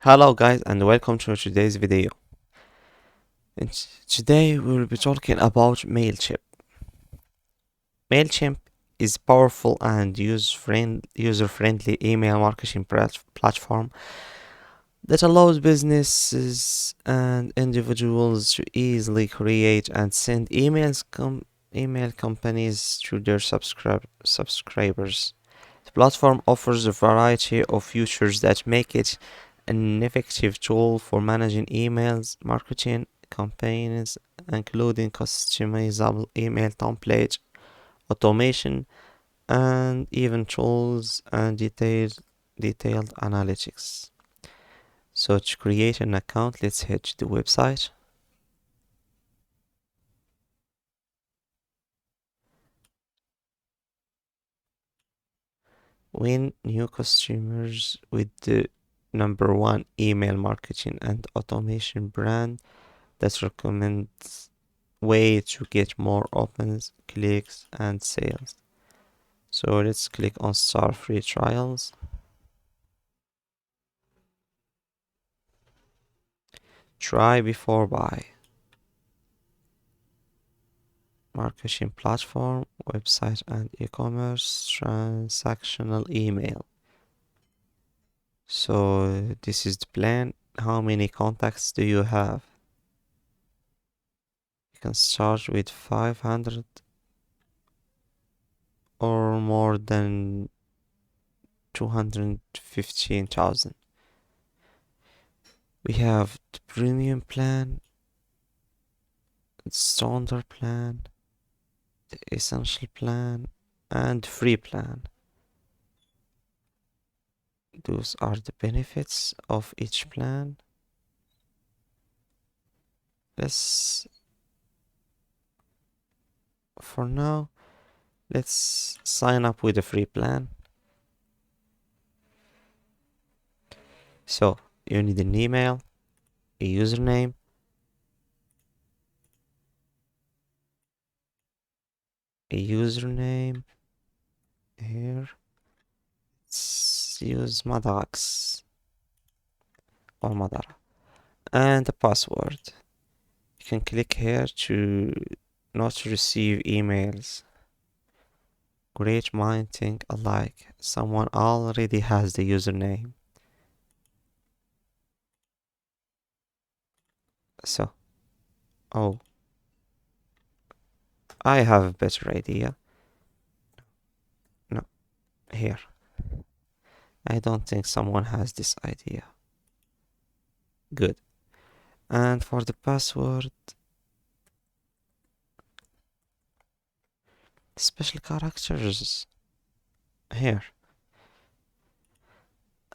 Hello guys and welcome to today's video. Today we will be talking about Mailchimp. Mailchimp is powerful and user-friendly email marketing platform that allows businesses and individuals to easily create and send email companies to their subscribers. The platform offers a variety of features that make it an effective tool for managing emails, marketing campaigns, including customizable email templates, automation, and even tools and detailed analytics. So to create an account, let's head to the website. Win new customers with the number one email marketing and automation brand that recommends way to get more opens, clicks, and sales. So let's click on start free trials. Try before buy. Marketing platform, website and e-commerce, transactional email. So this is the plan. How many contacts do you have? You can start with 500 or more than 215,000. We have the premium plan, the standard plan, the essential plan, and free plan. Those are the benefits of each plan. For now, let's sign up with a free plan. So you need an email, a username, here. Let's use Madax or Madara and a password. You can click here to not receive emails. Great mind think alike. Someone already has the username. So, oh, I have a better idea. No, here. I don't think someone has this idea. Good. And for the password, special characters here.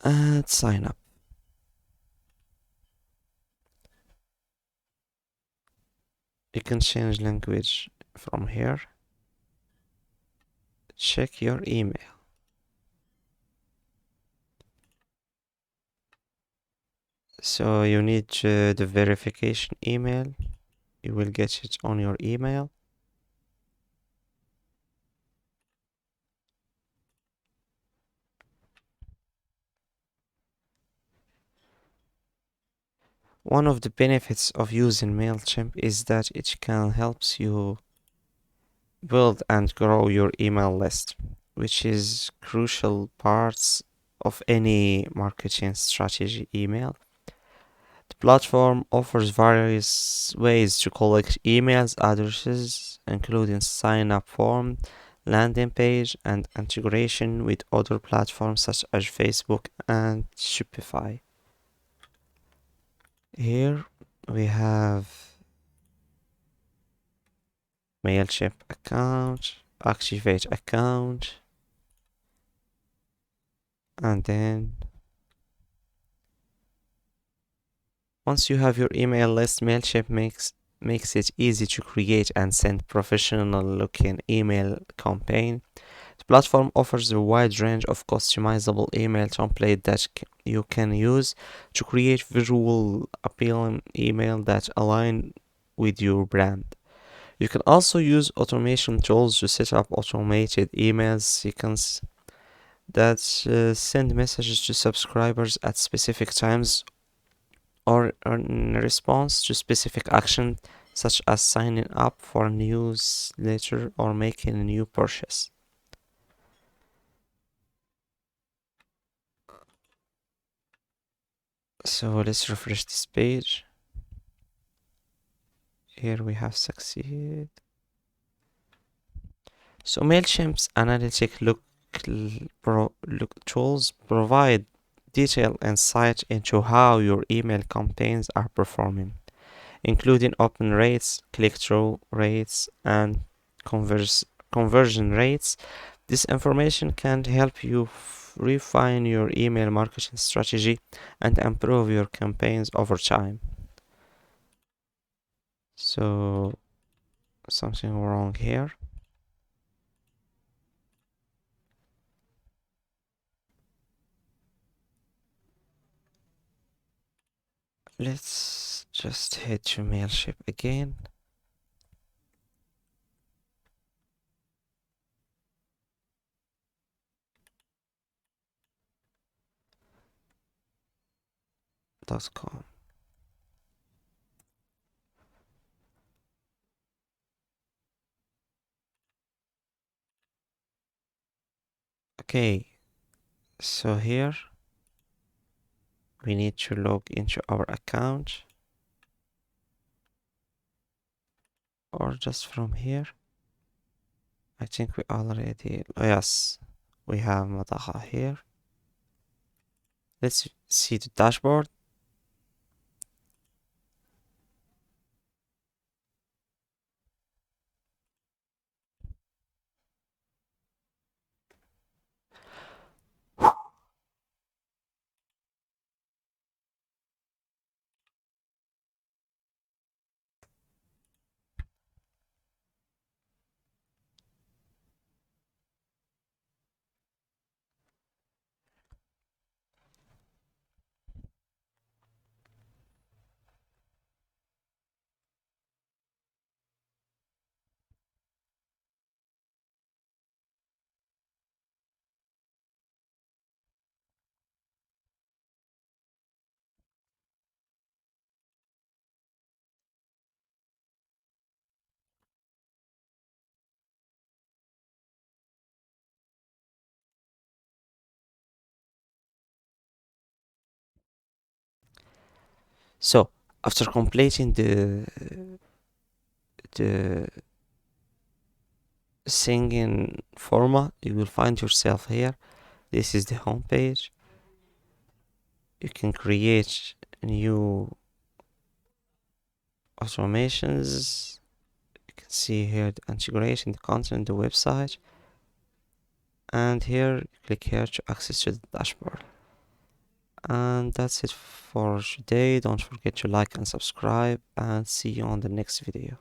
And sign up. You can change language from here. Check your email. So you need the verification email. You will get it on your email. One of the benefits of using Mailchimp is that it can help you build and grow your email list, which is crucial parts of any marketing strategy email. The platform offers various ways to collect emails addresses, including sign-up form, landing page, and integration with other platforms such as Facebook and Shopify. Here we have Mailchimp account, activate account, and then once you have your email list, Mailchimp makes it easy to create and send professional looking email campaign. The platform offers a wide range of customizable email templates that you can use to create visual appealing email that align with your brand. You can also use automation tools to set up automated email sequence that send messages to subscribers at specific times or in response to specific action, such as signing up for a newsletter or making a new purchase. So let's refresh this page. Here we have succeed. So Mailchimp's analytic look tools provide detailed insight into how your email campaigns are performing, including open rates, click-through rates, and conversion rates. This information can help you refine your email marketing strategy and improve your campaigns over time. So something wrong here. Let's just head to Mailchimp again. .com. Okay, so here we need to log into our account, or just from here. I think we already, oh yes, we have Madaha here. Let's see the dashboard. So after completing the singing format, you will find yourself here. This is the home page. You can create new automations. You can see here the integration, the content, the website, and here click here to access to the dashboard. And that's it for today. Don't forget to like and subscribe, and see you on the next video.